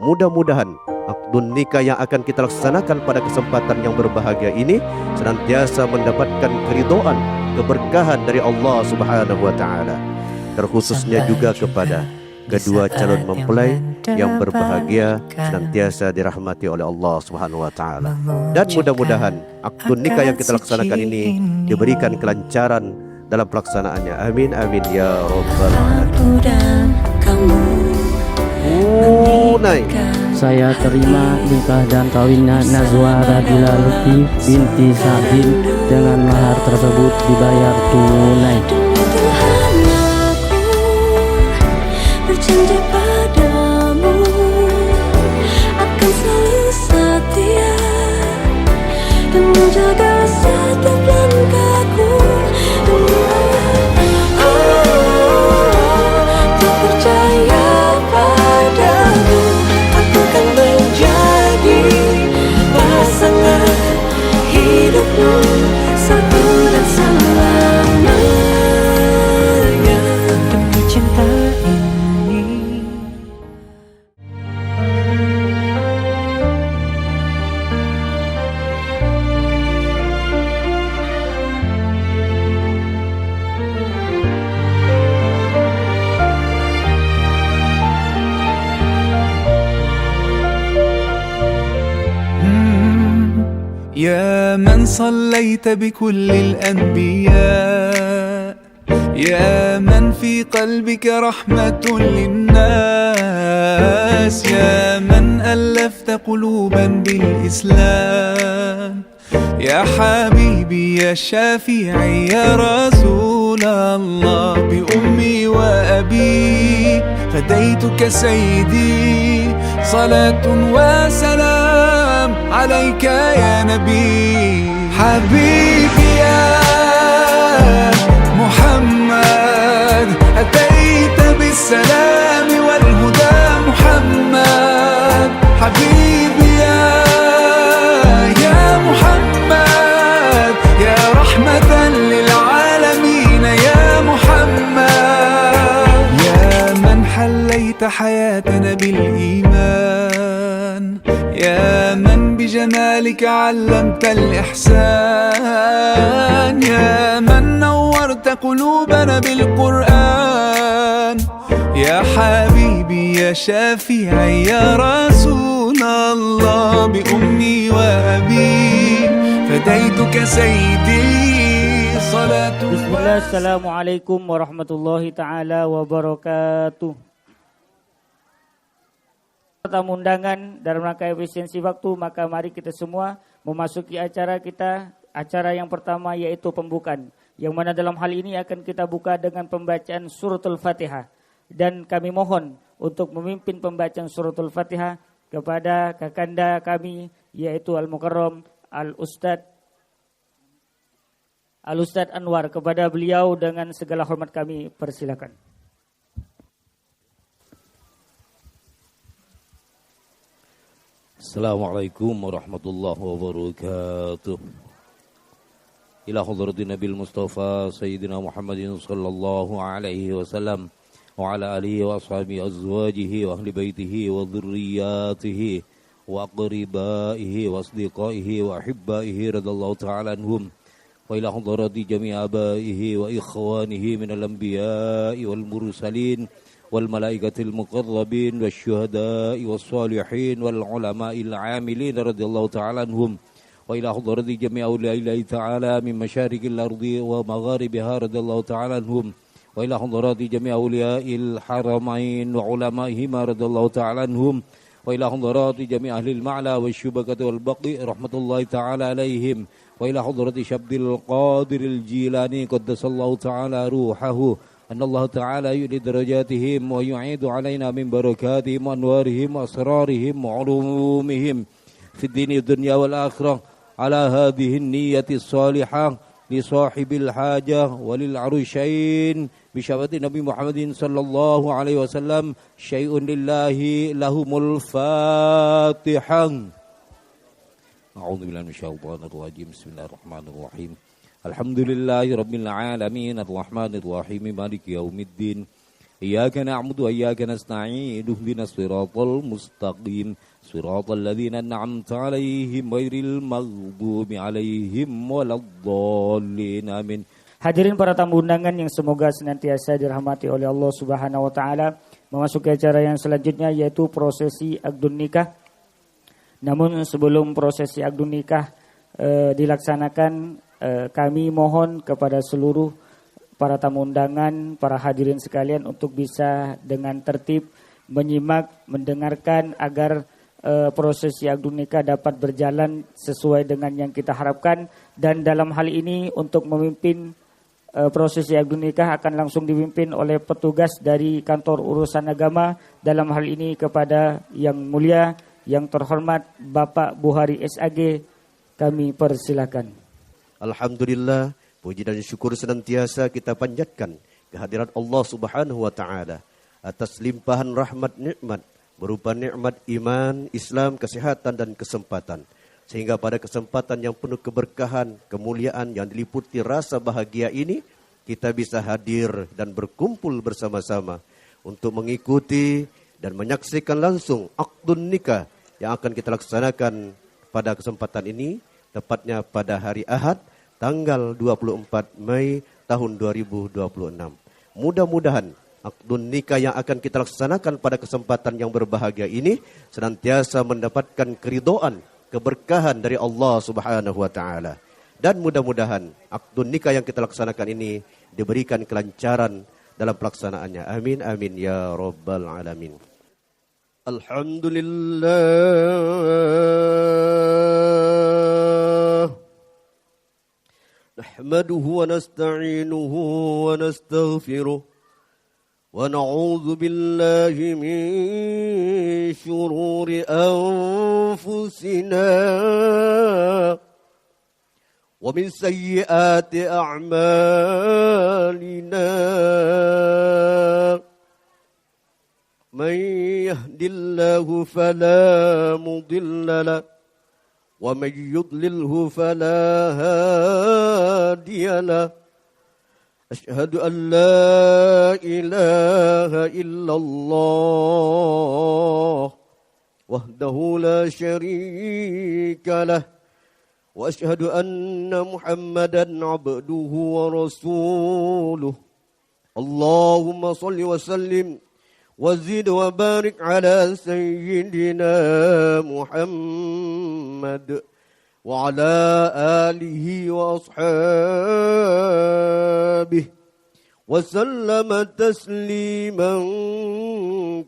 Mudah-mudahan akdun nikah yang akan kita laksanakan pada kesempatan yang berbahagia ini senantiasa mendapatkan keridhaan, keberkahan dari Allah Subhanahu wa taala. Terkhususnya juga kepada kedua calon mempelai yang berbahagia senantiasa dirahmati oleh Allah Subhanahu wa taala. Dan mudah-mudahan akdun nikah yang kita laksanakan ini diberikan kelancaran dalam pelaksanaannya. Amin amin ya rabbal alamin. Saya terima nikah dan kawinnya Nazwa Radila Lutfi binti Sa'din dengan mahar tersebut dibayar tunai. Berjanji padamu akan selalu setia dan menjaga setiap langkahku. Tak percaya padamu, aku akan menjadi pasangan hidupmu satu dan selamanya demi cinta ini. يا من صليت بكل الأنبياء، يا من في قلبك رحمة للناس، يا من ألفت قلوبا بالإسلام، يا حبيبي يا شافعي يا رسول الله، بأمي وأبي فديتك سيدي، صلاة وسلام عليك يا نبي. حبيبي يا محمد أتيت بالسلام والهدى محمد، حبيبي يا محمد يا رحمة للعالمين يا محمد، يا من حليت حياتنا بالإيمان، يا من بجمالك علمت الإحسان، يا من نورت قلوبنا بالقرآن، يا حبيبي يا شافعي يا رسول الله، بأمي وأبي فديتك سيدي صلاة. Bismillah, assalamualaikum warahmatullahi ta'ala wabarakatuh. Tamu undangan dalam rangka efisiensi waktu, maka mari kita semua memasuki acara kita. Acara yang pertama yaitu pembukaan, yang mana dalam hal ini akan kita buka dengan pembacaan suratul Fatihah. Dan kami mohon untuk memimpin pembacaan suratul Fatihah kepada kakanda kami yaitu Al-Mukarram Al-Ustadz Anwar. Kepada beliau dengan segala hormat kami persilakan. Assalamualaikum warahmatullahi wabarakatuh. Ila hadratin Nabil Mustafa Sayyidina Muhammadin sallallahu alaihi wasallam wa ala alihi wa ashabihi azwajihi wa ahli baitihi wa dhurriyyatihi wa aqribaihi wa asdiqaihi wa ahibbaihi radallahu ta'ala anhum wa ila hadrati jami' abaihi wa ikhwanihi minal anbiya'i wal mursalin والملائكة المقربين والشهداء والصالحين والعلماء العاملين رضي الله تعالى عنهم وإلى حضرة جميع أولياء الله تعالى من مشارق الأرض ومغاربها رضي الله تعالى عنهم وإلى حضرات جميع أولياء الحرمين وعلمائهما رضي الله تعالى عنهم وإلى حضرات جميع أهل المعلى والشبكة والبقي رحمة الله تعالى عليهم وإلى حضرة شبد القادر الجيلاني قدس الله تعالى روحه أن الله تعالى يؤلي درجاتهم ويعيد علينا من بركاتهم وأنوارهم وأسرارهم وعلومهم في الدين والدنيا والآخرة على هذه النية الصالحة لصاحب الحاجة وللعرشين بشفاعة النبي محمد صلى الله عليه وسلم شيء لله لهم الفاتحة. أعوذ بالله من الشيطان الرجيم. بسم الله الرحمن الرحيم. الحمد لله رب العالمين الرحمن الرحيم مالك يوم الدين إياك نعبد وإياك نستعين اهدنا الصراط المستقيم صراط الذين أنعمت عليهم غير المغضوب عليهم ولا الضالين آمين. Hadirin para tamu undangan yang semoga senantiasa dirahmati oleh Allah Subhanahu wa taala, memasuki acara yang selanjutnya yaitu prosesi akdun nikah. Namun sebelum prosesi akdun nikah dilaksanakan, kami mohon kepada seluruh para tamu undangan, para hadirin sekalian untuk bisa dengan tertib menyimak, mendengarkan agar prosesi akdun nikah dapat berjalan sesuai dengan yang kita harapkan. Dan dalam hal ini untuk memimpin prosesi akdun nikah akan langsung dipimpin oleh petugas dari kantor urusan agama, dalam hal ini kepada yang mulia, yang terhormat Bapak Buhari SAG, kami persilakan. Alhamdulillah, puji dan syukur senantiasa kita panjatkan kehadirat Allah Subhanahu wa taala atas limpahan rahmat nikmat berupa nikmat iman, Islam, kesehatan dan kesempatan. Sehingga pada kesempatan yang penuh keberkahan, kemuliaan yang diliputi rasa bahagia ini, kita bisa hadir dan berkumpul bersama-sama untuk mengikuti dan menyaksikan langsung akdun nikah yang akan kita laksanakan pada kesempatan ini, tepatnya pada hari Ahad, tanggal 24 Mei tahun 2026. Mudah-mudahan akdun nikah yang akan kita laksanakan pada kesempatan yang berbahagia ini senantiasa mendapatkan keridhaan, keberkahan dari Allah Subhanahu wa taala. Dan mudah-mudahan akdun nikah yang kita laksanakan ini diberikan kelancaran dalam pelaksanaannya. Amin amin ya rabbal alamin. Alhamdulillah. Nahmaduhu wa nasta'inuhu wa nastaghfiruh. ونعوذ بالله من شرور أنفسنا ومن سيئات أعمالنا من يهد الله فلا مضل له ومن يضلله فلا هادي له أشهد أن لا إله إلا الله وحده لا شريك له وأشهد أن محمدا عبده ورسوله اللهم صل وسلم وزد وبارك على سيدنا محمد وعلى آله وأصحابه وسلم تسليما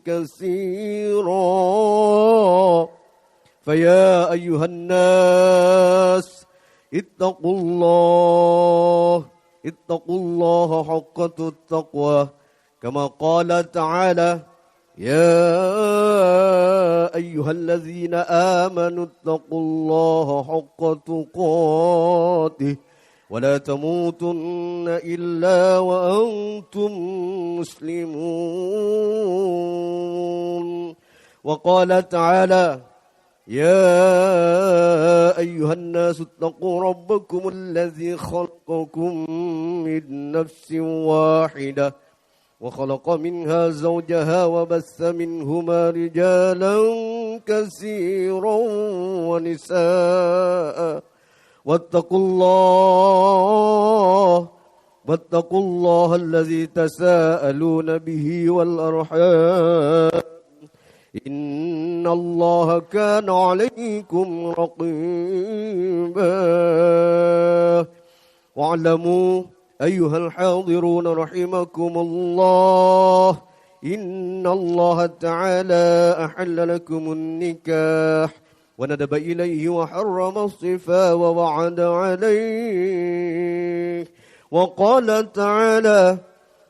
كثيرا. فيا أيها الناس اتقوا الله حق التقوى كما قال تعالى يا أيها الذين آمنوا اتقوا الله حق تقاته ولا تموتن إلا وأنتم مسلمون. وقال تعالى يا أيها الناس اتقوا ربكم الذي خلقكم من نفس واحدة وخلق منها زوجها وبث منهما رجالا كثيرا ونساء واتقوا الله الذي تساءلون به والأرحام إن الله كان عليكم رقيبا. واعلموا أيها الحاضرون رحمكم الله إن الله تعالى أحل لكم النكاح وندب إليه وحرم الصفا ووعد عليه وقال تعالى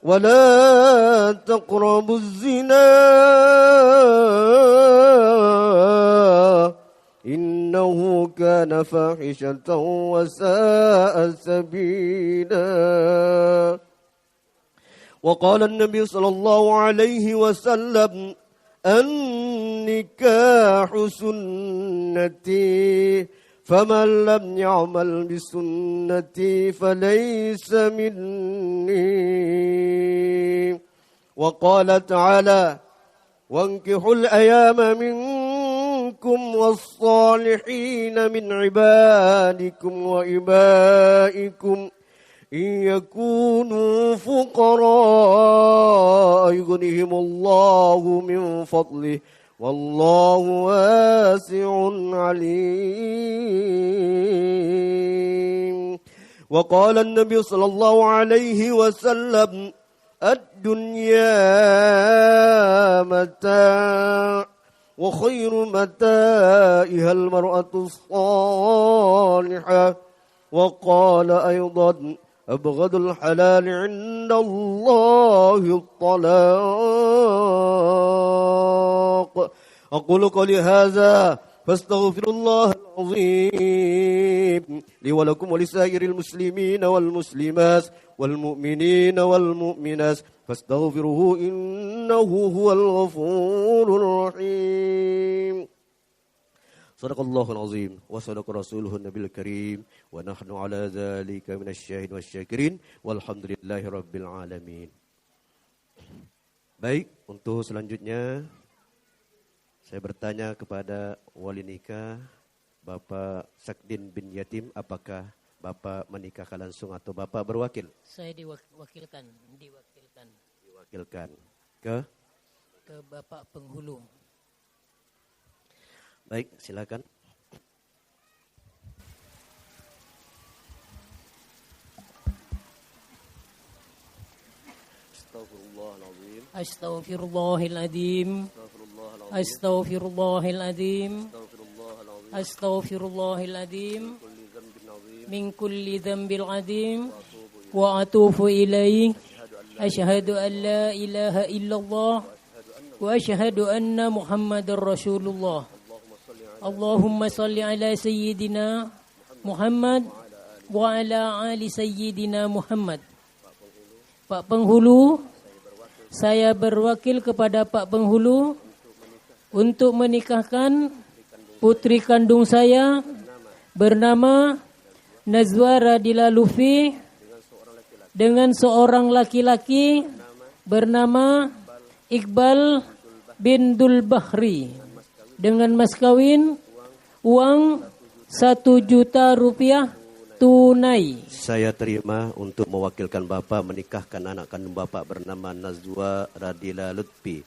ولا تقربوا الزنا إنه كان فاحشة وساء سبيلا. وقال النبي صلى الله عليه وسلم النكاح سنتي فمن لم يعمل بسنتي فليس مني. وقال تعالى وانكحوا الأيام منكم والصالحين من عبادكم وإمائكم إن يكونوا فقراء يغنهم الله من فضله والله واسع عليم. وقال النبي صلى الله عليه وسلم الدنيا متاع وخير متاعها المرأة الصالحة. وقال أيضا أبغض الحلال عند الله الطلاق. أقول قولي هذا فاستغفر الله العظيم لي ولكم ولسائر المسلمين والمسلمات والمؤمنين والمؤمنات فاستغفروه إنه هو الغفور الرحيم. صدق الله العظيم وصدق رسوله النبي الكريم ونحن على ذلك من الشاهد والسyakirin walhamdulillahi rabbil alamin. Baik, untuk selanjutnya saya bertanya kepada wali nikah Bapak Sakdin bin Yatim, apakah Bapak menikahkan langsung atau Bapak berwakil? Saya diwakilkan Ke Bapak Penghulu. Baik, silakan. Astaghfirullahaladzim. Astaghfirullahaladzim. Astaghfirullahaladzim. Min kulli dhanbil adim wa atufu ilaih. Asyhadu an la ilaha illallah wa asyhadu anna Muhammadar Rasulullah. Allahumma salli ala sayyidina Muhammad wa ala ali sayyidina Muhammad. Pak Penghulu, saya berwakil kepada Pak Penghulu untuk menikahkan putri kandung saya bernama Nazwa Radila Lutfi dengan seorang laki-laki bernama Iqbal bin Dul Bahri dengan mas kawin uang 1 juta rupiah tunai. Saya terima untuk mewakilkan Bapak menikahkan anak kandung Bapak bernama Nazwa Radila Lutfi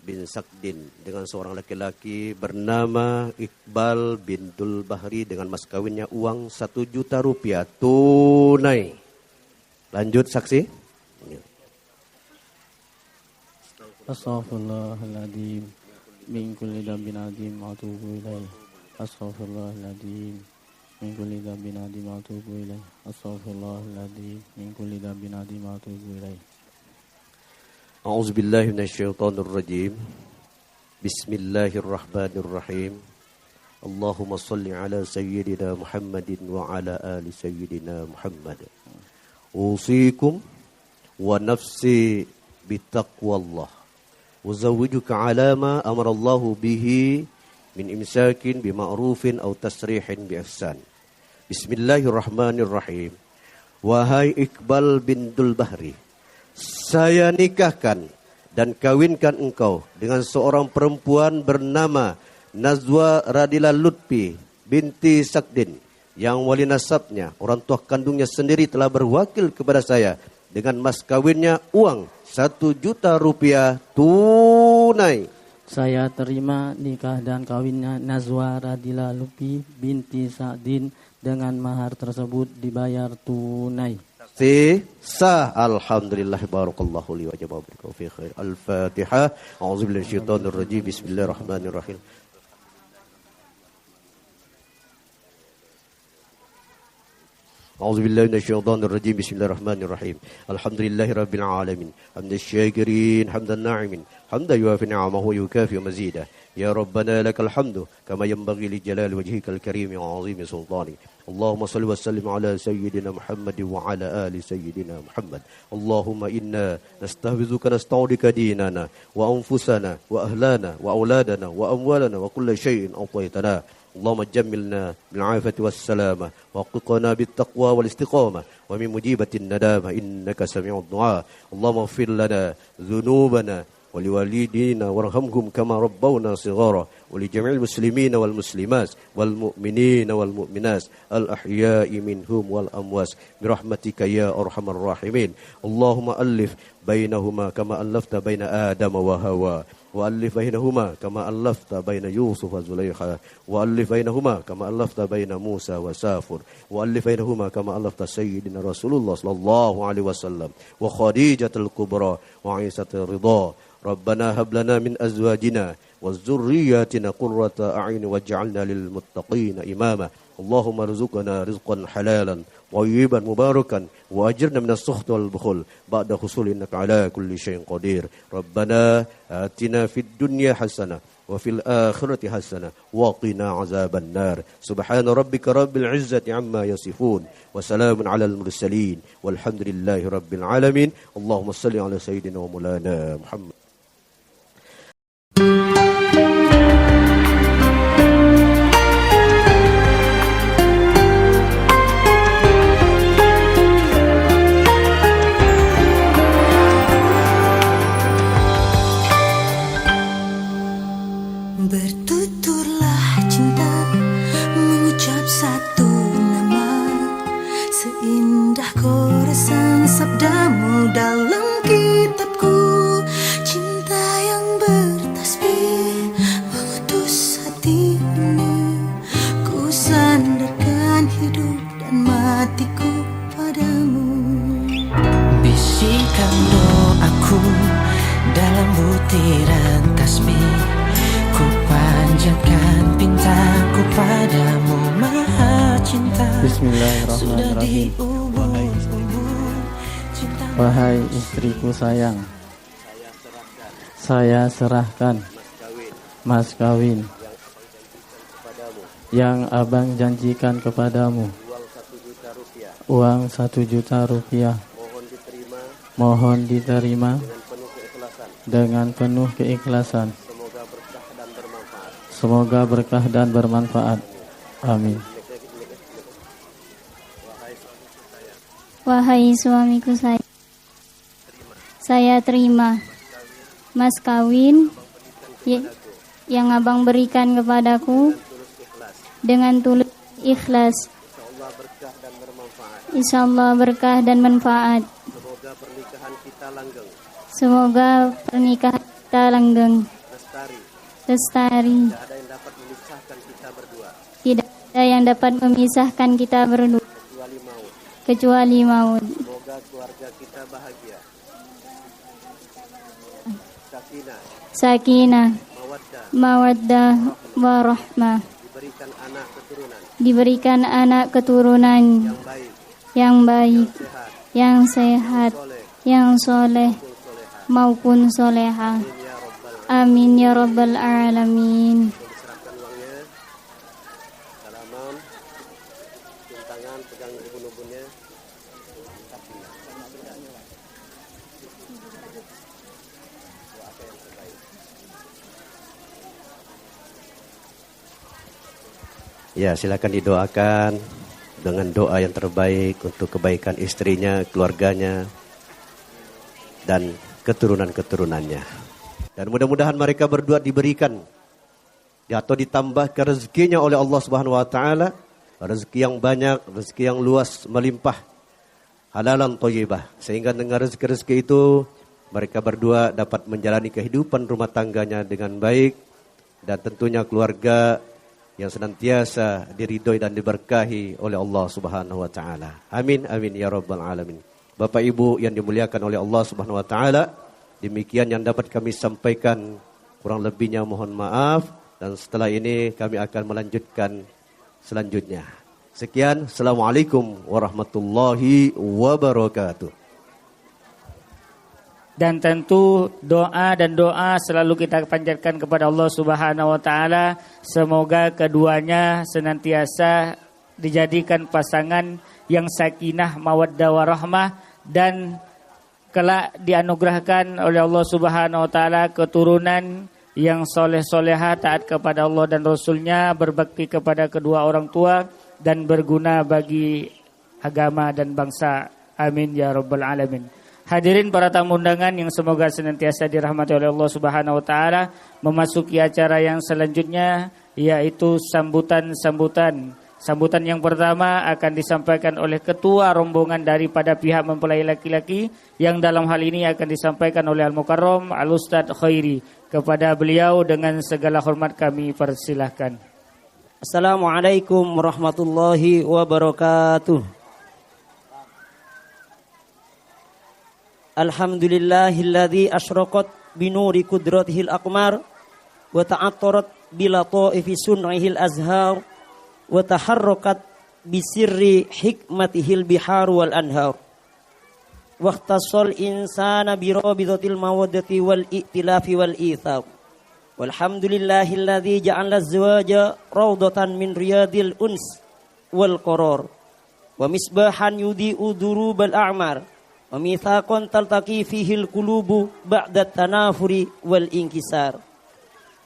bin Sakdin dengan seorang laki-laki bernama Iqbal bin Dul Bahri dengan mas kawinnya uang 1 juta rupiah tunai. Lanjut saksi. Astaghfirullahaladzim min kulli dhanbin adzim wa atubu ilaih. Astaghfirullahaladzim min kulli dhanbin adzim wa atubu ilaih. Astaghfirullahaladzim min kulli dhanbin adzim wa atubu ilaih. A'udzubillahi minasyaitonir rajim. Bismillahirrahmanirrahim. Allahumma shalli ala sayyidina Muhammadin wa ala ali sayyidina Muhammad. Usikum wa nafsi bitaqwallah. وزوجك على ما أمر الله به من إمساك بمعروف أو تسريح بإحسان. بسم الله الرحمن الرحيم. Wahai Iqbal bin Dul Bahri, saya nikahkan dan kawinkan engkau dengan seorang perempuan bernama Nazwa Radila Lutfi binti Sakdin yang wali nasabnya, orang tua kandungnya sendiri telah berwakil kepada saya dengan mas kawinnya uang 1 juta rupiah tunai. Saya terima nikah dan kawinnya Nazwa Radila Lutfi binti Sakdin dengan mahar tersebut dibayar tunai. Sah. Alhamdulillah, barakallahu li wa jazakumullahu fi khair. Al-Fatihah. A'udzubillahi minasyaitonir rajim. Bismillahirrahmanirrahim. أعوذ بالله من الشيطان الرجيم بسم الله الرحمن الرحيم الحمد لله رب العالمين حمد الشاكرين حمد الناعمين حمد يوافي نعمه ويكافئ مزيده يا ربنا لك الحمد كما ينبغي لجلال وجهك الكريم وعظيم سلطانك اللهم صل وسلم على سيدنا محمد وعلى آل سيدنا محمد اللهم إنا نستحفظك نستودعك ديننا وأنفسنا وأهلنا وأولادنا وأموالنا وكل شيء أعطيتنا اللهم جملنا بالعافية والسلامة ووفقنا بالتقوى والاستقامة ومن مجيبة الندامة إنك سميع الدعاء. اللهم اغفر لنا ذنوبنا ولوالدينا وارحمهم كما ربونا صغارا ولجميع المسلمين والمسلمات والمؤمنين والمؤمنات الأحياء منهم والأموات برحمتك يا أرحم الراحمين. اللهم ألف بينهما كما ألفت بين آدم وهوى وألف بينهما كما ألفت بين يوسف وزليخا وألف بينهما كما ألفت بين موسى وسافر وألف بينهما كما ألفت سيدنا رسول الله صلى الله عليه وسلم وخديجة الكبرى وعيسى الرضا. ربنا هب لنا من أزواجنا وذرياتنا قرة أعين واجعلنا للمتقين إماما. اللهم ارزقنا رزقا حلالا طيبا مباركا وأجرنا من السخط والبخل بعد حصول إنك على كل شيء قدير. ربنا آتنا في الدنيا حسنة وفي الآخرة حسنة وقنا عذاب النار. سبحان ربك رب العزة عما يصفون وسلام على المرسلين والحمد لله رب العالمين. اللهم صل على سيدنا ومولانا محمد. Bertuturlah cinta mengucap satu nama, seindah koresan sabdamu dalam kitabku. Cinta yang bertasbih mengutus hati ini, ku sandarkan hidup dan matiku padamu. Bisikan doaku dalam butiran tasbih, ku panjatkan pintaku padamu Maha Cinta. Bismillahirrahmanirrahim. Wahai istriku sayang, saya serahkan mas kawin yang abang janjikan kepadamu, uang 1 juta rupiah. Mohon diterima dengan penuh keikhlasan. Semoga berkah dan bermanfaat. Amin. Wahai suamiku saya terima mas kawin yang abang berikan kepadaku dengan tulus ikhlas. Insyaallah berkah dan manfaat. Semoga pernikahan kita langgeng, lestari. Tidak ada yang dapat memisahkan kita berdua kecuali maut. Semoga keluarga kita bahagia. Sakinah, mawaddah, warahmah. Diberikan anak keturunan yang baik, yang sehat, yang soleh maupun soleha. Amin ya rabbal alamin. Ya, silakan didoakan dengan doa yang terbaik untuk kebaikan istrinya, keluarganya, dan keturunan-keturunannya. Dan mudah-mudahan mereka berdua diberikan atau ditambahkan rezekinya oleh Allah Subhanahu wa taala, rezeki yang banyak, rezeki yang luas, melimpah, halalan thayyibah, sehingga dengan rezeki-rezeki itu mereka berdua dapat menjalani kehidupan rumah tangganya dengan baik, dan tentunya keluarga yang senantiasa diridhoi dan diberkahi oleh Allah Subhanahu wa taala. Amin amin ya rabbal alamin. Bapak Ibu yang dimuliakan oleh Allah Subhanahu wa taala, demikian yang dapat kami sampaikan, kurang lebihnya mohon maaf, dan setelah ini kami akan melanjutkan selanjutnya. Sekian, Assalamualaikum warahmatullahi wabarakatuh. Dan tentu doa selalu kita panjatkan kepada Allah Subhanahu wa taala, semoga keduanya senantiasa dijadikan pasangan yang sakinah, mawaddah warahmah, dan kelak dianugerahkan oleh Allah Subhanahu wa taala keturunan yang soleh-soleha, taat kepada Allah dan Rasulnya, berbakti kepada kedua orang tua, dan berguna bagi agama dan bangsa. Amin ya rabbal alamin. Hadirin para tamu undangan yang semoga senantiasa dirahmati oleh Allah Subhanahu wa taala, memasuki acara yang selanjutnya yaitu sambutan. Sambutan yang pertama akan disampaikan oleh ketua rombongan daripada pihak mempelai laki-laki, yang dalam hal ini akan disampaikan oleh Al-Mukarram Al-Ustadz Khairi. Kepada beliau dengan segala hormat kami persilahkan. Assalamualaikum warahmatullahi wabarakatuh. Alhamdulillahilladzi asyraqat binuri qudratihil aqmar wa ta'attarat bilataifi sun'ihil azhar wa taharrakat bisirri hikmatihil bihar wal anhar wa ikhtassal insana birabidatil mawaddati wal i'tilafi wal ithar walhamdulillahilladzi ja'ala az-zawaja rawdatan min riyadil uns wal qarar wa misbahan yudhi'u durubal a'mar wa mitsaqan taltaqi fihil qulubu ba'da tanafuri wal inkisar.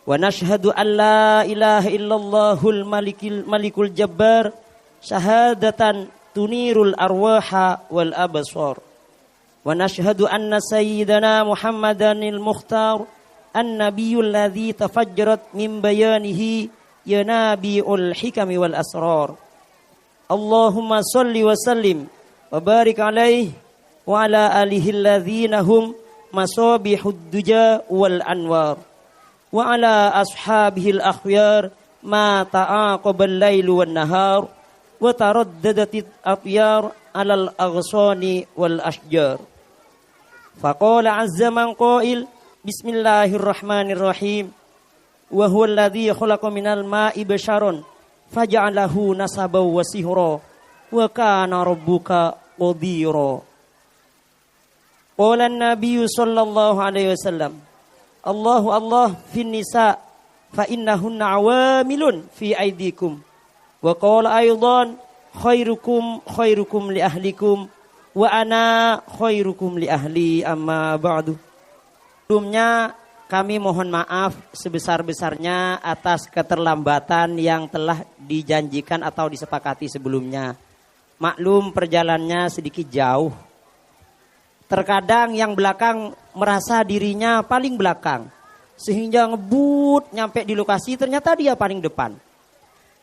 Wa nashhadu an la ilaha illallahul malikul jabbar syahadatan tunirul arwaha wal absar. Wa nashhadu anna sayyidana Muhammadanil mukhtar an-nabiyyul ladzi tafajjarat min bayanihi yanabiul hikami wal asrar. Allahumma shalli wa sallim wa barik alaihi wa ala alihi alladzina hum masabihud duja wal anwar. Wa ala ashabihil akhyar ma ta'aqabal lailu wan nahar wa taraddadatit atyar alal aghsani wal ashjar. Faqala azza man qail bismillahirrahmanirrahim wa huwa alladhi khalaqa minal ma'i basharan faja'alahu nasaban wa sihra wa kana rabbuka qadira. Qala an-nabiy sallallahu alaihi wasallam Allahu Allah fin nisa fa innahunna awamilun fi aidikum wa qala aidan khairukum li ahlikum wa ana khairukum li ahli amma ba'du. Sebelumnya kami mohon maaf sebesar-besarnya atas keterlambatan yang telah dijanjikan atau disepakati sebelumnya. Maklum perjalanannya sedikit jauh. Terkadang yang belakang merasa dirinya paling belakang, sehingga ngebut nyampe di lokasi ternyata dia paling depan.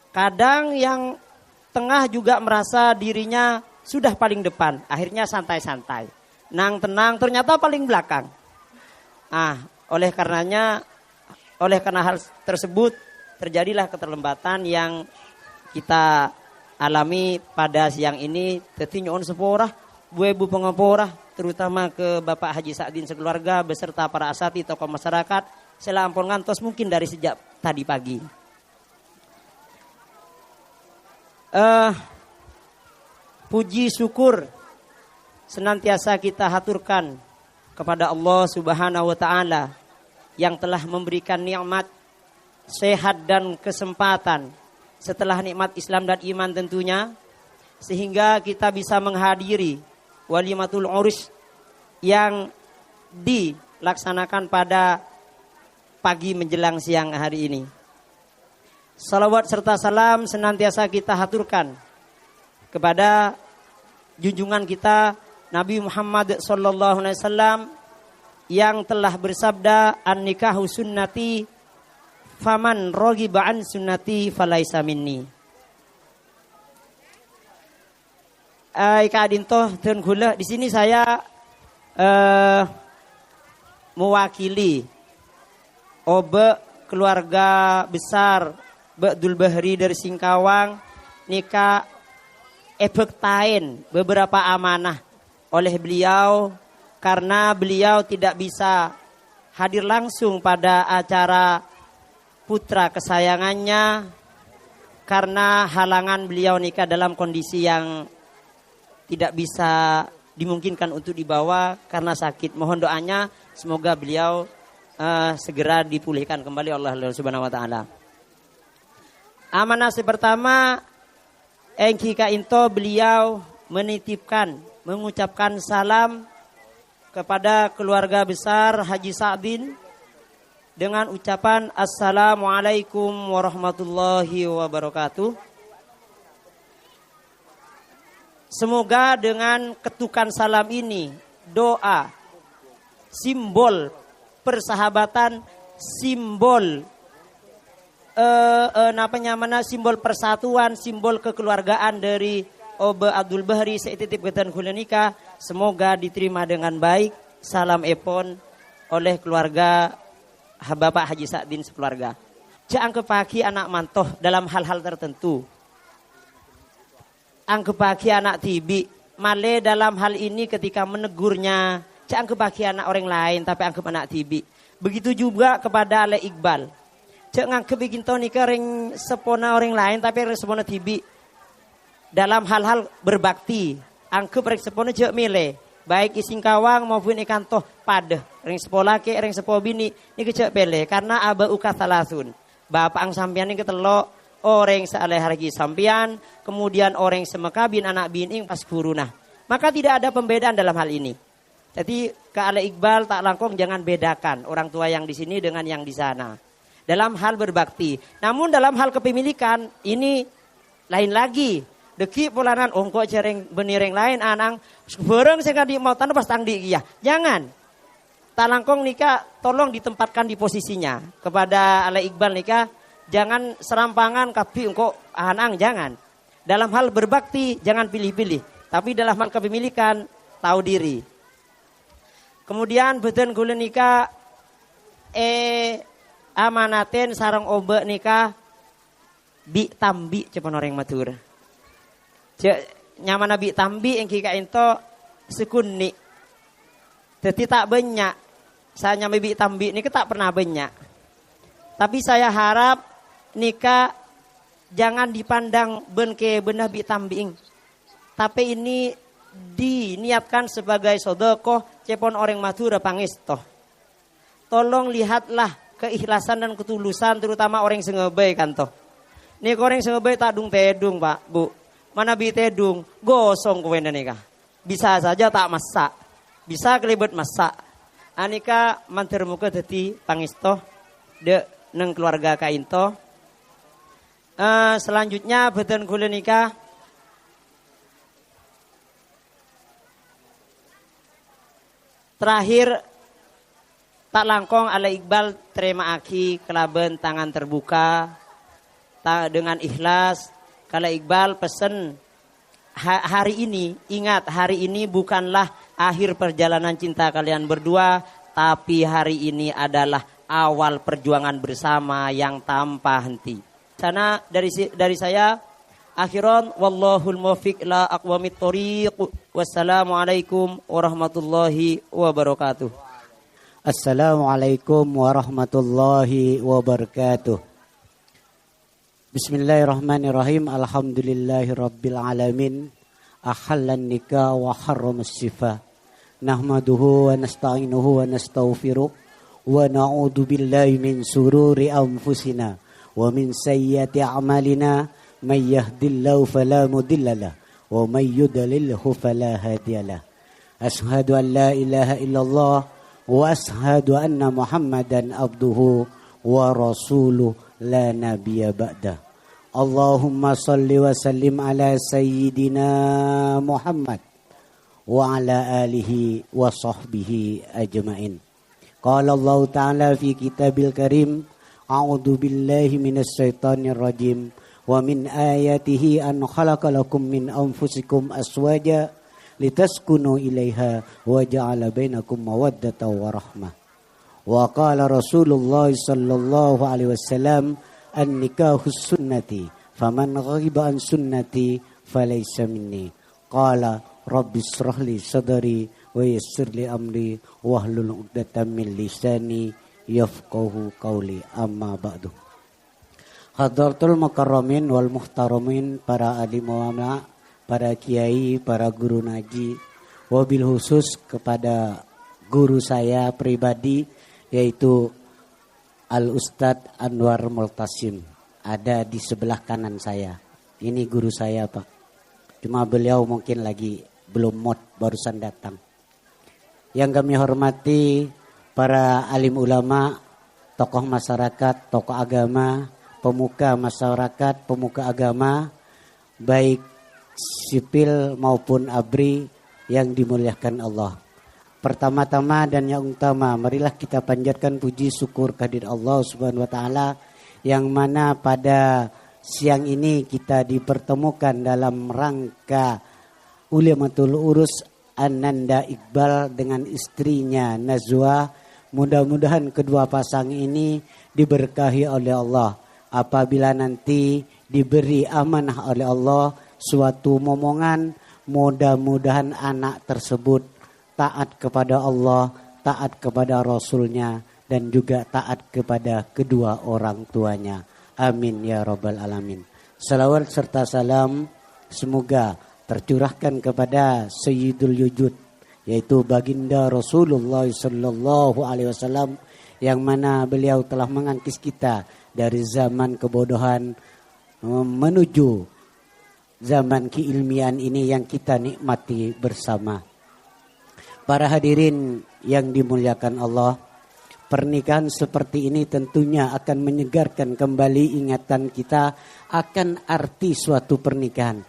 Kadang yang tengah juga merasa dirinya sudah paling depan, akhirnya santai-santai. Nang tenang ternyata paling belakang. Oleh karena hal tersebut terjadilah keterlambatan yang kita alami pada siang ini. Teti nyuwun sepurah, bu-ibu pengaporah, terutama ke Bapak Haji Sa'din sekeluarga beserta para asati tokoh masyarakat. Saya ampun ngantos mungkin dari sejak tadi pagi. Puji syukur senantiasa kita haturkan kepada Allah Subhanahu wa taala yang telah memberikan nikmat sehat dan kesempatan setelah nikmat Islam dan iman tentunya, sehingga kita bisa menghadiri walimatul urus yang dilaksanakan pada pagi menjelang siang hari ini. Salawat serta salam senantiasa kita haturkan kepada junjungan kita Nabi Muhammad sallallahu alaihi wasallam yang telah bersabda, an-nikahu sunnati faman raghiba an sunnati falaisa minni. Ika adintoh dan gula di sini saya mewakili obe keluarga besar Ba'dul Bahri dari Singkawang nikah ebektain beberapa amanah oleh beliau karena beliau tidak bisa hadir langsung pada acara putra kesayangannya karena halangan beliau nikah dalam kondisi yang tidak bisa dimungkinkan untuk dibawa karena sakit. Mohon doanya semoga beliau segera dipulihkan kembali Allah Subhanahu wa taala. Amanah pertama engki ka into beliau mengucapkan salam kepada keluarga besar Haji Sa'din dengan ucapan Assalamualaikum warahmatullahi wabarakatuh. Semoga dengan ketukan salam ini, doa, simbol persahabatan, simbol simbol persatuan, simbol kekeluargaan dari Obe Abdul Bahri seititip ketan kulenika, semoga diterima dengan baik. Salam epon oleh keluarga Bapak Haji Sa'din sekeluarga. Jangan kepaki anak mantoh dalam hal-hal tertentu. Angkepaki anak tibi, male dalam hal ini ketika menegurnya, jangan kepaki anak orang lain tapi anggap anak tibi. Begitu juga kepada Ale Iqbal. Jangan kebikin tonika ring sepona orang lain tapi ring sepona tibi. Dalam hal-hal berbakti, anggap ring sepona jek mile. Baik ising kawang maupun ikan toh pada ring sepola ke ring sepo bini ini kecek pele karena aba uka talasun. Bapak ang sampian ini ketelok. Orang sealeh hargi sampian, kemudian orang semekabin anak bining pas kuruna. Maka tidak ada pembedaan dalam hal ini. Jadi ke Ale Iqbal tak langkong jangan bedakan orang tua yang di sini dengan yang di sana. Dalam hal berbakti. Namun dalam hal kepemilikan ini lain lagi. Deki polanan ongko cereng benireng lain anang bareng saya di mau tanah pas tangdi iya. Jangan. Tak langkong nikah tolong ditempatkan di posisinya. Kepada Ale Iqbal nikah jangan serampangan kapi engkau anang, jangan. Dalam hal berbakti jangan pilih-pilih, tapi dalam hal kepemilikan tahu diri. Kemudian beten kula nikah amanaten sarang obe nikah bi tambi cepon orang matur. Nyamana bi tambi engki ka ento sekunni. Jadi tak banyak. Saya nyambi bi tambi ini tak pernah banyak. Tapi saya harap nikah jangan dipandang benke benah bi tambing. Tapi ini diniatkan sebagai sodokoh cepon orang matura pangestoh. Tolong lihatlah keikhlasan dan ketulusan terutama orang sengebay kan toh. Nih orang sengebay tak dung tedung Pak, Bu. Mana bi tedung gosong kowe nikah. Bisa saja tak masak. Bisa kelibet masak. Anika mantir muka dadi pangestoh de neng keluarga kainto. Selanjutnya beten kula nikah terakhir tak langkong Ale Iqbal terima aki kelaben tangan terbuka dengan ikhlas. Kala Iqbal pesen hari ini, ingat hari ini bukanlah akhir perjalanan cinta kalian berdua, tapi hari ini adalah awal perjuangan bersama yang tanpa henti. Sana dari saya akhiran wallahul muwaffiq la aqwamit thoriq. Wassalamualaikum warahmatullahi wabarakatuh. Assalamualaikum warahmatullahi wabarakatuh. Bismillahirrahmanirrahim. Alhamdulillahirabbil alamin. Ahallan nikah wa harramas sifa. Nahmaduhu wa nasta'inuhu wa nastaghfiruh wa na'udzu billahi min sururi anfusina wa min sayyiati a'malina may yahdihillahu fala mudilla lahu wa may yudlilhu fala hadiya lahu. Asyhadu an la ilaha illallah wa asyhadu anna Muhammadan abduhu wa rasuluh la nabiyya ba'da. Allahumma salli wa sallim ala sayyidina Muhammad wa ala alihi wa sahbihi ajma'in. Qala Allah Ta'ala fi kitabil karim, a'udzu billahi minas syaitonir rajim, wa min ayatihi an khalaqalakum min anfusikum aswaja litaskunu ilaiha wa ja'ala bainakum mawaddatan wa rahmah. Wa qala Rasulullah sallallahu alaihi wasallam, an-nikahu sunnati faman ghahiba an sunnati falaysa minni. Qala rabbi israh li sadri wa yassir li amri wahlul 'uqdatam min lisani yafqahu qawli. Amma ba'du. Hadratul mukarramin wal muhtaramin, para alim ulama, para kiai, para guru ngaji, wabil khusus kepada guru saya pribadi yaitu Al Ustadz Anwar Multasim, ada di sebelah kanan saya. Ini guru saya Pak. Cuma beliau mungkin lagi belum mod, barusan datang. Yang kami hormati para alim ulama, tokoh masyarakat, tokoh agama, pemuka masyarakat, pemuka agama, baik sipil maupun ABRI yang dimuliakan Allah. Pertama-tama dan yang utama, marilah kita panjatkan puji syukur kehadirat Allah Subhanahu wa taala yang mana pada siang ini kita dipertemukan dalam rangka Ulimatul Urus Ananda Iqbal dengan istrinya Nazwa. Mudah-mudahan kedua pasang ini diberkahi oleh Allah. Apabila nanti diberi amanah oleh Allah suatu momongan, mudah-mudahan anak tersebut taat kepada Allah, taat kepada Rasulnya, dan juga taat kepada kedua orang tuanya. Amin ya rabbal alamin. Salawat serta salam semoga tercurahkan kepada Sayyidul Wujud, yaitu baginda Rasulullah sallallahu alaihi wasallam, yang mana beliau telah mengangkis kita dari zaman kebodohan menuju zaman keilmian ini yang kita nikmati bersama. Para hadirin yang dimuliakan Allah, pernikahan seperti ini tentunya akan menyegarkan kembali ingatan kita akan arti suatu pernikahan.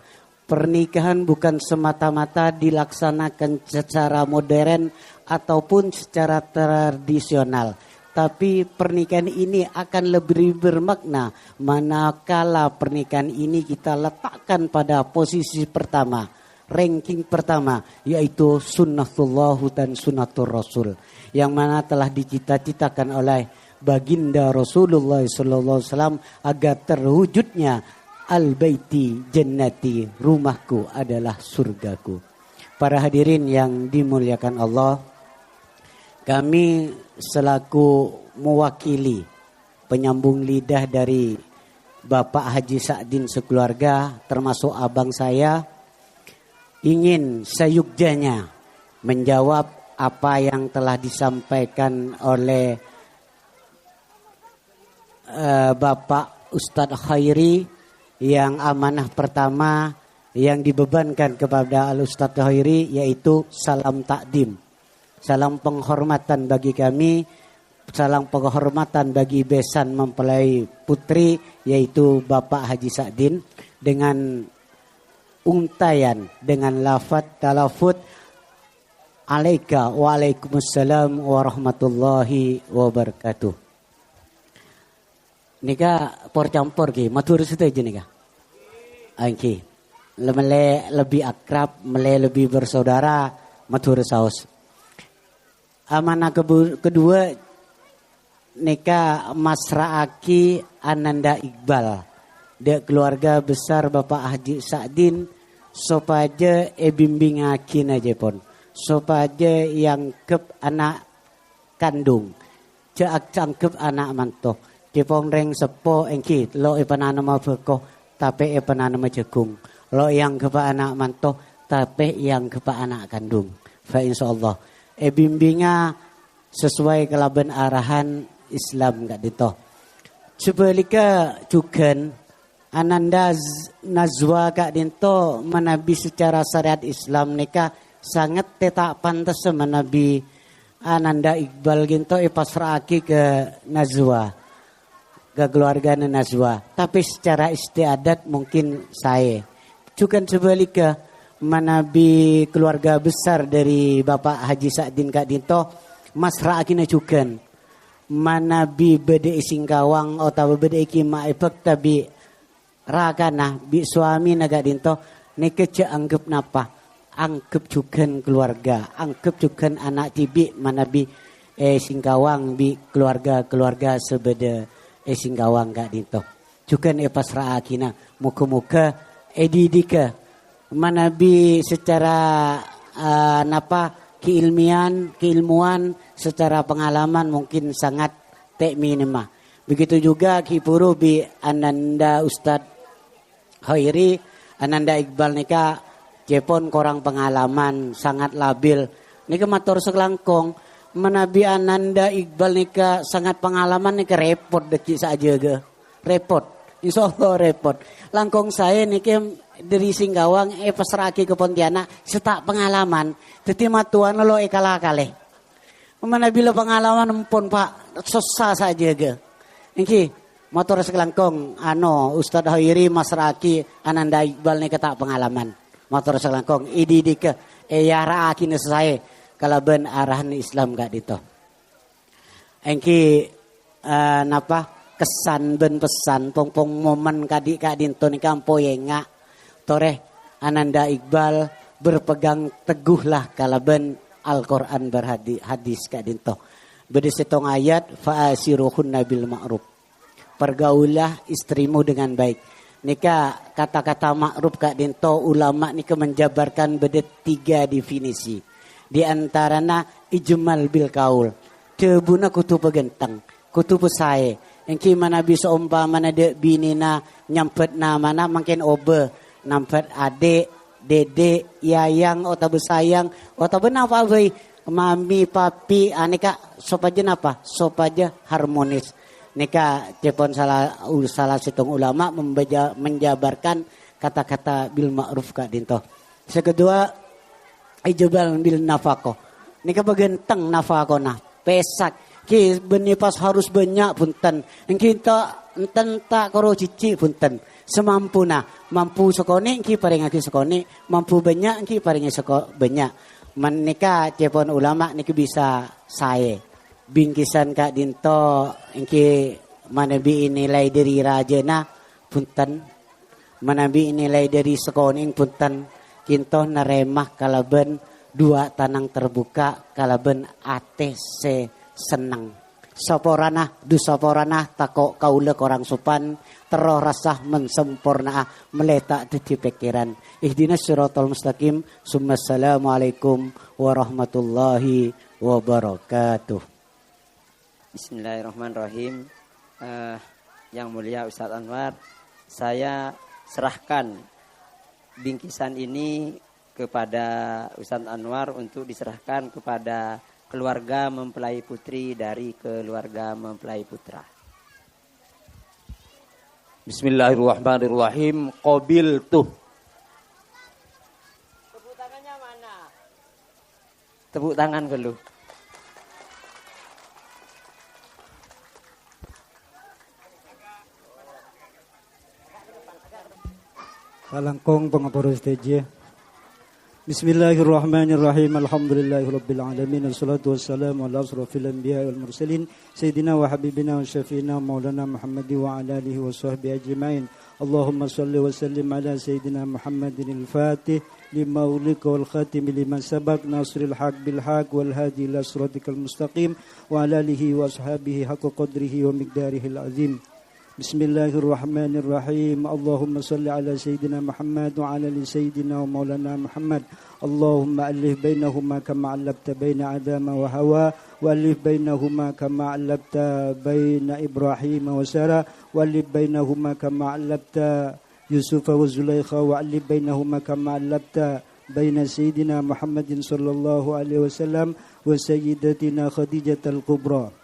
Pernikahan bukan semata-mata dilaksanakan secara modern ataupun secara tradisional. Tapi pernikahan ini akan lebih bermakna manakala pernikahan ini kita letakkan pada posisi pertama, ranking pertama, yaitu sunnatullah dan sunnatur rasul, yang mana telah dicita-citakan oleh baginda Rasulullah SAW agar terwujudnya al-baiti jannati, rumahku adalah surgaku. Para hadirin yang dimuliakan Allah, kami selaku mewakili penyambung lidah dari Bapak Haji Sa'din sekeluarga, termasuk abang saya, ingin sayugjanya menjawab apa yang telah disampaikan oleh Bapak Ustadz Khairi, yang amanah pertama yang dibebankan kepada Al-Ustadz Khairi yaitu salam takdim. Salam penghormatan bagi kami, salam penghormatan bagi besan mempelai putri yaitu Bapak Haji Sa'din, dengan untayan dengan lafaz talafut alaika wa alaikumussalam warahmatullahi wabarakatuh. Nika por campur ki matur saja nika. Angki lebih akrab, lebih bersaudara, matur saus. Amanah kedua nika Masraaki Ananda Iqbal, dek keluarga besar Bapak Haji Sa'din, sopaja bimbingakin aja pon, sopaja yang kep anak kandung, ceak cangkep anak mantoh, cepong reng sepo engki lo pananama bekoh tapi pananama jagung, lo yang kepa anak mantoh tapi yang kepa anak kandung. Fa insyaallah bimbinga sesuai kelaban arahan Islam gak dito. Sebalika juga Ananda Nazwa gak dito menabi secara syariat Islam nika sangat tak pantas menabi Ananda Iqbal ginto ipasraki ke Nazwa, ke keluarga Nazwa. Tapi secara istiadat mungkin saya. Juga sebalika menabi keluarga besar dari Bapak Haji Sa'din Kak Dinto, Mas Ra'akina juga manabi bede singkawang atau bede kima epek tabi rakana bi suami naga Dinto neke anggap napa, anggap juga keluarga, anggap juga anak tibi manabi singkawang bi keluarga sebede singkawang Kak Dinto. Juga pas Ra'akina muka-muka edidika manabi secara keilmuan secara pengalaman mungkin sangat minima. Begitu juga Kipuru bi Ananda Ustadz Khairi, Ananda Iqbal nika Jepon korang pengalaman sangat labil. Nika matur sekelangkong manabi Ananda Iqbal nika sangat pengalaman nika repot deki saja ge. Repot. Insyaallah repot. Langkong saya nika dari Singkawang pasraki ke Pontianak setak pengalaman. Teti matuan lo kalah kaleh. Mana bila pengalaman empon Pak susah saja ge. Engki motor sekelangkong Ustaz Hoiri Mas Raki Ananda Iqbal ni kata pengalaman. Motor sekelangkong idi ke ya raaki ni saya kalau ben arahan Islam gak dito. Engki napa kesan ben pesan pong momen kadik dinto ni kampo yenga toreh Ananda Iqbal berpegang teguhlah kalau ben Al-Quran berhadis kak dinto. Berdisitong ayat fa'asiruhunna bil ma'ruf. Pergaulah istrimu dengan baik. Nika kata-kata ma'ruf kak dinto ulama nika menjabarkan bedet 3 definisi. Di antarana ijmal bil kaul. Tebuna kutu pegentang, kutu pesae. Engki mana bisa umpamana de binina nyampet namana mungkin obe, nampet adik, dede, yayang, ota besayang, ota benapa wei, mami, papi, aneka sopaja napa? Sopaja harmonis. Nika cepon salah situng ulama menjabarkan kata-kata bil ma'ruf kak dinto. Sekedua ijbal bil nafaqah. Nika bagenteng nafaqah nah. Pesak ki benipas harus banyak punten engki enten tak karo cici punten semampuna mampu sekone engki paringake sekone mampu banyak engki paringi banyak menika cepon ulama niki bisa sae bingkisan kak dinto engki manabi nilai dari rajana punten manabi nilai dari sekone punten kinto naremah kalaben 2 tanang terbuka kalaben ate se senang. Soporana du soporana tako kaula korang supan teroh rasah mensempurna meletak di pikiran. Ihdinas siratal mustaqim. Assalamualaikum warahmatullahi wabarakatuh. Bismillahirrahmanirrahim. Yang mulia Ustadz Anwar, saya serahkan bingkisan ini kepada Ustadz Anwar untuk diserahkan kepada keluarga mempelai putri dari keluarga mempelai putra. Bismillahirrahmanirrahim. Qabil tuh. Tepuk tangannya mana? Tepuk tangan dulu. Kalangkong pengapura stage. Bismillahirrahmanirrahim. Alhamdulillahirabbil alamin. Wassalatu wassalamu ala asrofil anbiya'i wal mursalin sayyidina wa habibina wa syafiina maulana Muhammadi wa ala alihi wa sahbihi ajma'in. Allahumma salli wa sallim ala sayyidina Muhammadin al-Fatih lima ulika wal khatim lima sabaq nasril haq bil haq wal hadi ila siratikal mustaqim wa ala alihi wa ashabihi haqqa qadrihi wa miqdarihil azim. Bismillahirrahmanirrahim. Allahumma salli ala Sayyidina Muhammad wa ala li Sayyidina wa maulana Muhammad. Allahumma alif bainahuma kama allabta baina Adama wa Hawa wa alif bainahuma kama allabta baina Ibrahim wa Sarah wa alif bainahuma kama allabta Yusuf wa Zulaikha wa alif bainahuma kama allabta baina Sayyidina Muhammadin sallallahu alaihi wasallam wa Sayyidatina Khadijatul Kubra.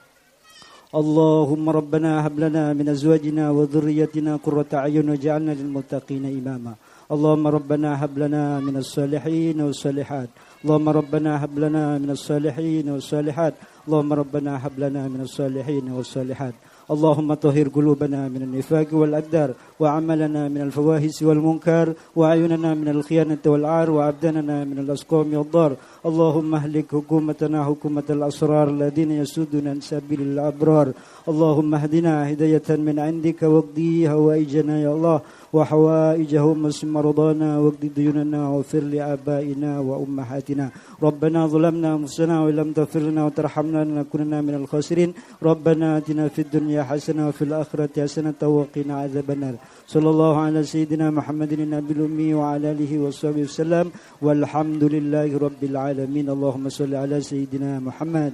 Allahumma rabbana hab lana min azwajina wa dhurriyyatina qurrata a'yun waj'alna lil muttaqina imama. Allahumma rabbana hab lana min as-salihin was salihat. Allahumma rabbana hab lana min as-salihin was salihat. Allahumma rabbana hab lana min as-salihin was salihat. اللهم طهر قلوبنا من النفاق والأقدار وعملنا من الفواحش والمنكر وعيوننا من الخيانة والعار وأبداننا من الأسقام والضار. اللهم اهلك حكومتنا حكومة الأسرار الذين يسودون عن سبيل الأبرار. اللهم اهدنا هداية من عندك واقضي هوائجنا يا الله وحوائجهم واشف مرضانا واقض ديوننا واغفر لآبائنا وأمهاتنا. ربنا ظلمنا أنفسنا وإن لم تغفر لنا وترحمنا لنكونن من الخاسرين. ربنا آتنا في الدنيا حسنة وفي الآخرة حسنة وقنا عذاب النار. صلى الله على سيدنا محمد النبي الأمي وعلى آله وصحبه وسلم والحمد لله رب العالمين. اللهم صل على سيدنا محمد.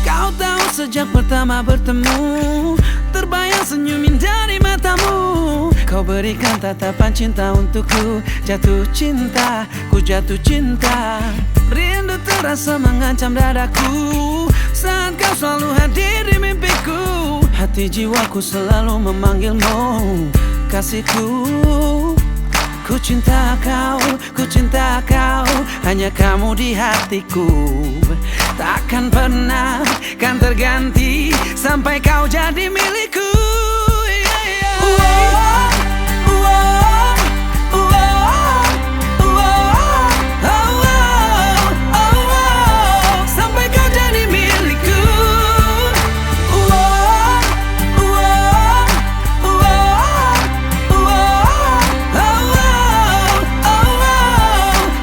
Kau tahu sejak pertama bertemu, terbayang senyumin dari matamu. Kau berikan tatapan cinta untukku, jatuh cinta, ku jatuh cinta. Rindu terasa mengancam dadaku saat kau selalu hadir di mimpiku. Hati jiwaku selalu memanggilmu kasihku. Ku cinta kau, hanya kamu di hatiku. Takkan pernah kan terganti sampai kau jadi milikku. Sampai kau jadi milikku.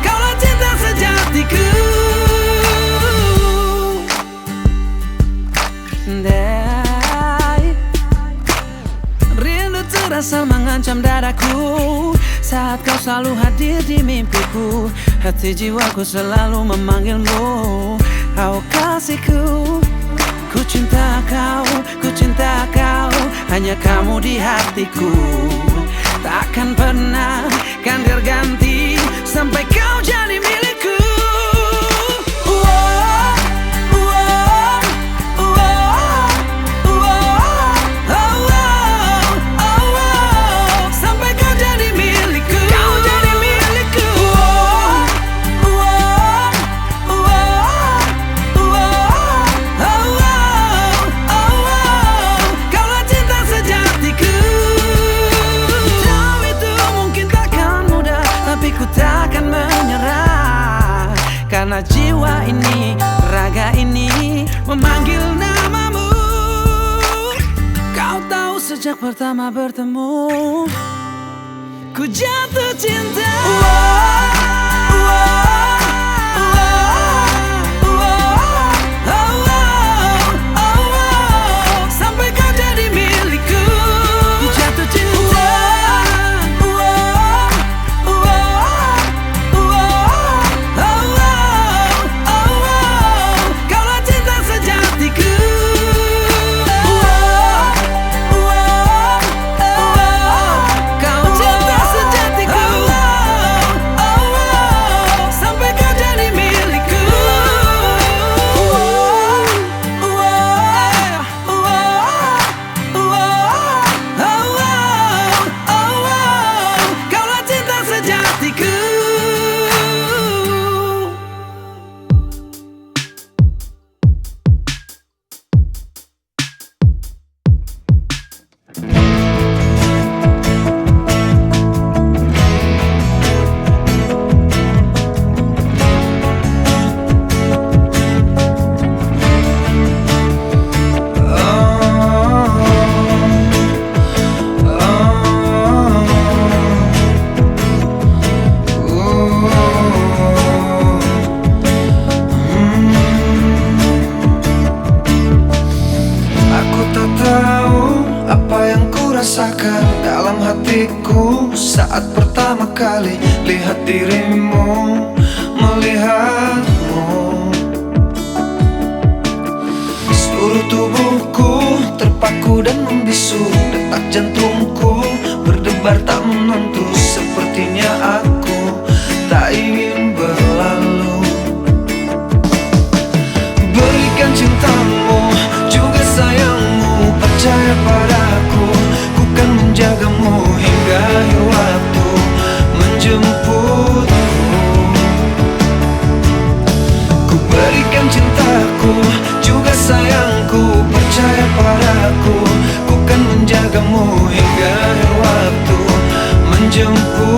Kaulah cinta sejatiku. Rindu terasa mengancam dadaku saat kau selalu hadir di mimpiku. Hati jiwaku selalu memanggilmu, oh kasihku. Ku cinta kau, hanya kamu di hatiku. Takkan pernah kan terganti sampai kau jadi milikku. Sampai kau jadi milikku. Kau jadi milikku. Kaulah cinta sejatiku. Tahu itu mungkin takkan mudah, tapi ku takkan menyerah. Karena jiwa ini, raga ini memanggil namamu. Kau tahu sejak pertama bertemu, ku jatuh cinta. Sampai kau jadi milikku. Ku jatuh cinta. Kaulah cinta sejatiku. Kau cinta sejatiku. Sampai kau jadi milikku. Kaulah cinta sejatiku. Aku tak tahu apa yang ku rasakan dalam hatiku saat pertama kali lihat dirimu, melihatmu. Seluruh tubuhku terpaku dan membisu, detak jantungku berdebar tak menentu. Sepertinya aku tak ingin berlalu. Berikan cintamu juga sayangmu, percaya padaku, ku kan menjagamu hingga akhir waktu menjemputmu. Ku berikan cintaku juga sayangku, percaya padaku, ku kan menjagamu hingga akhir waktu menjemputku.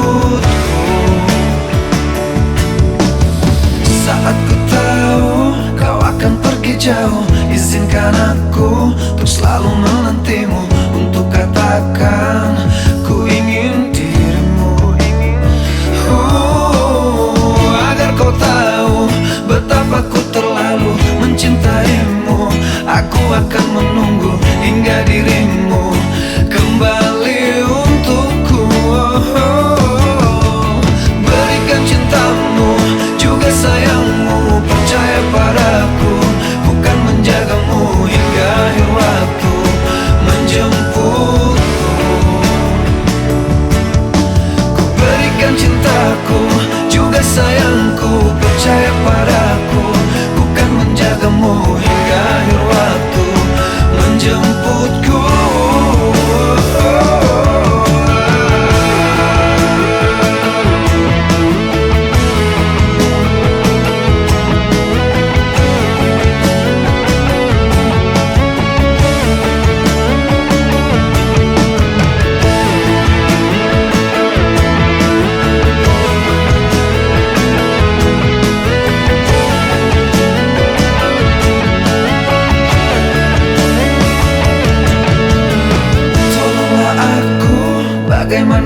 Saat ku tahu kau akan pergi jauh, izinkan aku untuk selalu menantimu, untuk katakan ku ingin dirimu. Agar kau tahu betapa ku terlalu mencintaimu, aku akan menunggu hingga dirimu kembali untukku. Berikan cintamu juga sayangmu, percaya padaku, bukan menjagamu hingga akhir waktu menjemputku.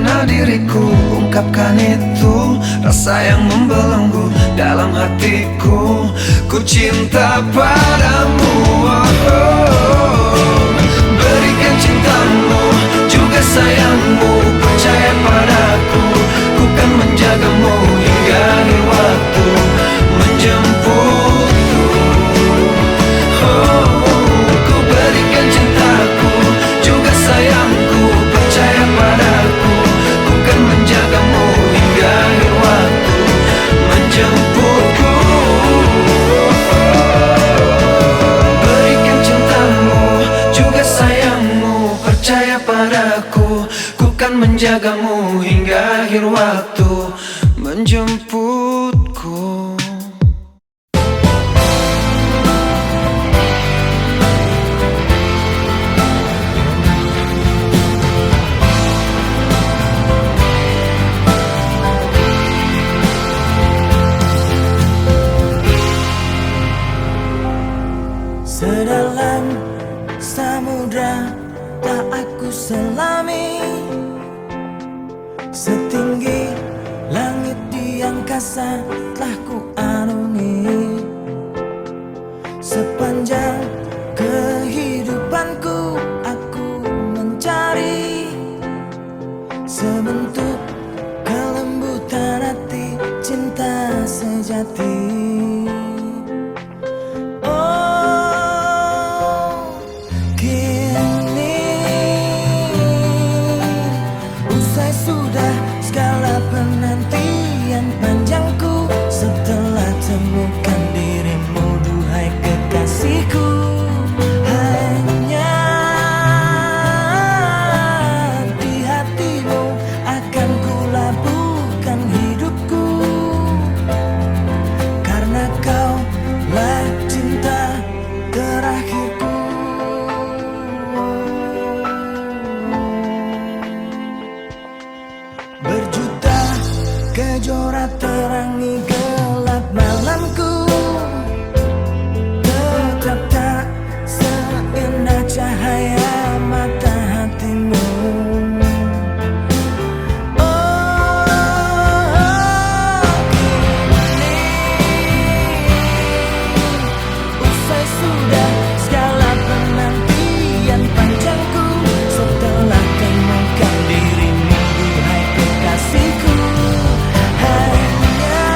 mengenal diriku, ungkapkan itu rasa yang membelenggu dalam hatiku. Ku cinta padamu, berikan cintamu juga sayangmu, percaya padaku, ku kan menjagamu hingga akhir waktu, menjemputku. Ku berikan cintaku juga sayangku, percaya padaku, ku kan menjagamu hingga akhir waktu, menjemputku. Berikan cintamu juga sayangmu, percaya padaku, ku kan menjagamu hingga akhir waktu, menjemputku. Sedalam samudra tak aku selami, setinggi langit di angkasa telah ku arungi. Sepanjang kehidupanku aku mencari sebentuk kelembutan hati, cinta sejati. Sudah segala penantian panjangku, setelah temukan dirimu, duhai kekasihku. Hanya di hatimu akan ku labuhkan hidupku, karena kaulah cinta terakhirku. Berjuta kejora terangi gelap malamku, tetap tak seindah cahaya mata hatimu. Usai sudah segala penantian panjangku, setelah temukan dirimu, duhai kekasihku. Hanya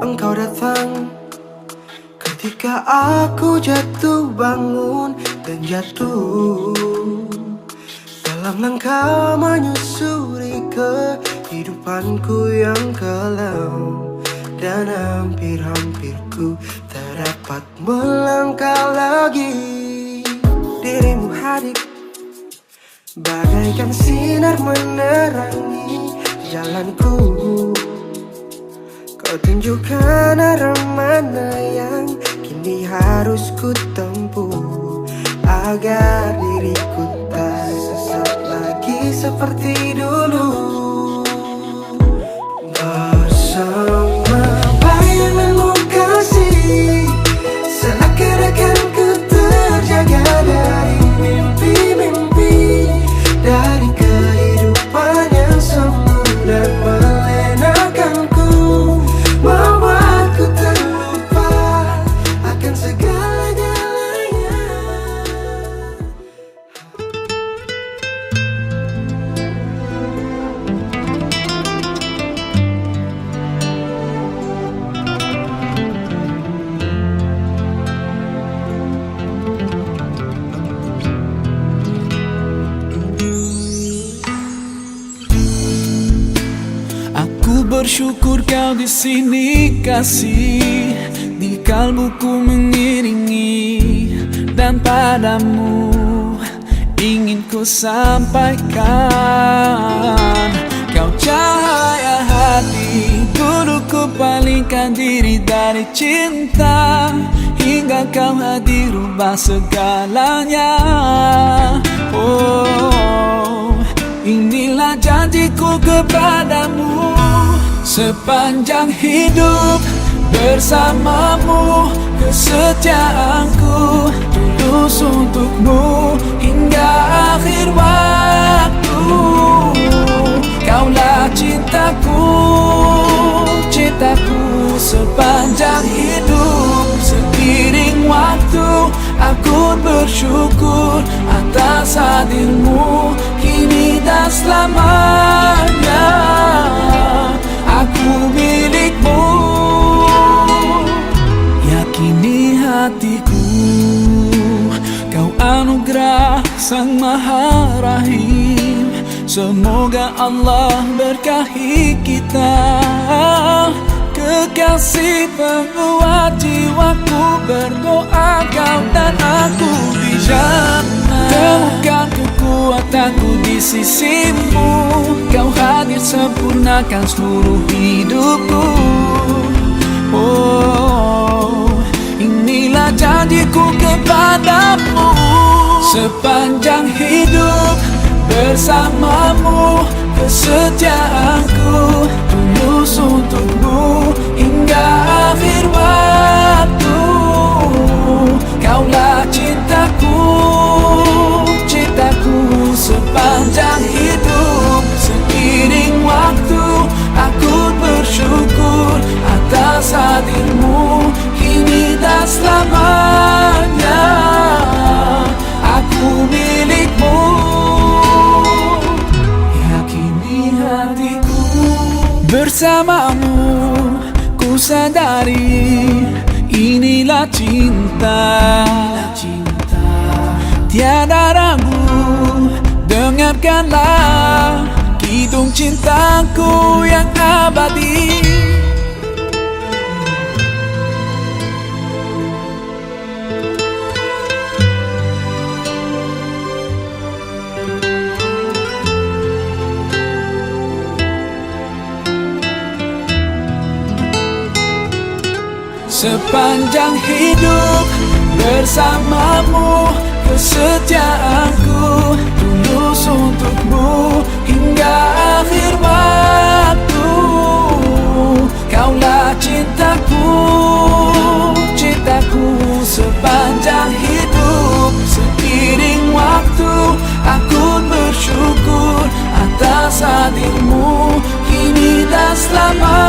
engkau datang. Ketika aku jatuh bangun dan jatuh dalam langkah menyusuri kehidupanku yang kelam, dan hampir-hampir ku tak dapat melangkah lagi. Dirimu hadir bagaikan sinar menerangi jalanku. Kau tunjukkan arah mana yang kini harus ku tempuh, agar diriku tak sesat lagi seperti dulu. Bersama bayanganmu kasih, seakan-akan ku terjaga dari mimpi-mimpi, dari kehidupan yang semu dan melenakanku, membuatku terlupa akan segala-galanya. Aku bersyukur kau di sini kasih, di kalbuku mengiringi, dan padamu ingin ku sampaikan. Kau cahaya hati, dulu ku palingkan diri dari cinta, hingga kau hadir rubah segalanya. Oh, inilah janjiku kepadamu, sepanjang hidup bersamamu, kesetiaanku tulus untukmu hingga akhir waktu. Kaulah cintaku, cintaku sepanjang hidup. Seiring waktu aku bersyukur atas hadirmu kini dan selamanya. Aku milikmu, yakini hatiku. Kau anugerah Sang Maha Rahim, semoga Allah berkahi kita. Kekasih penguat jiwaku, berdoa kau dan aku di jannah. Temukan kekuatanku di sisimu, kau hadir sempurnakan seluruh hidupku. Oh, inilah janjiku kepadamu, sepanjang hidup bersamamu, kesetiaanku tulus untukmu hingga akhir waktu. Kaulah cintaku, cintaku sepanjang hidup. Seiring waktu aku bersyukur atas hadirmu kini dan selamanya. Aku milikmu, yakini hatiku. Bersamamu ku sadari inilah cinta. Tiada ragu, dengarkanlah kidung cintaku yang abadi. Sepanjang hidup bersamamu, kesetiaanku tulus untukmu hingga akhir waktu. Kaulah cintaku, cintaku sepanjang hidup. Seiring waktu aku bersyukur atas hadirmu kini dan selamanya.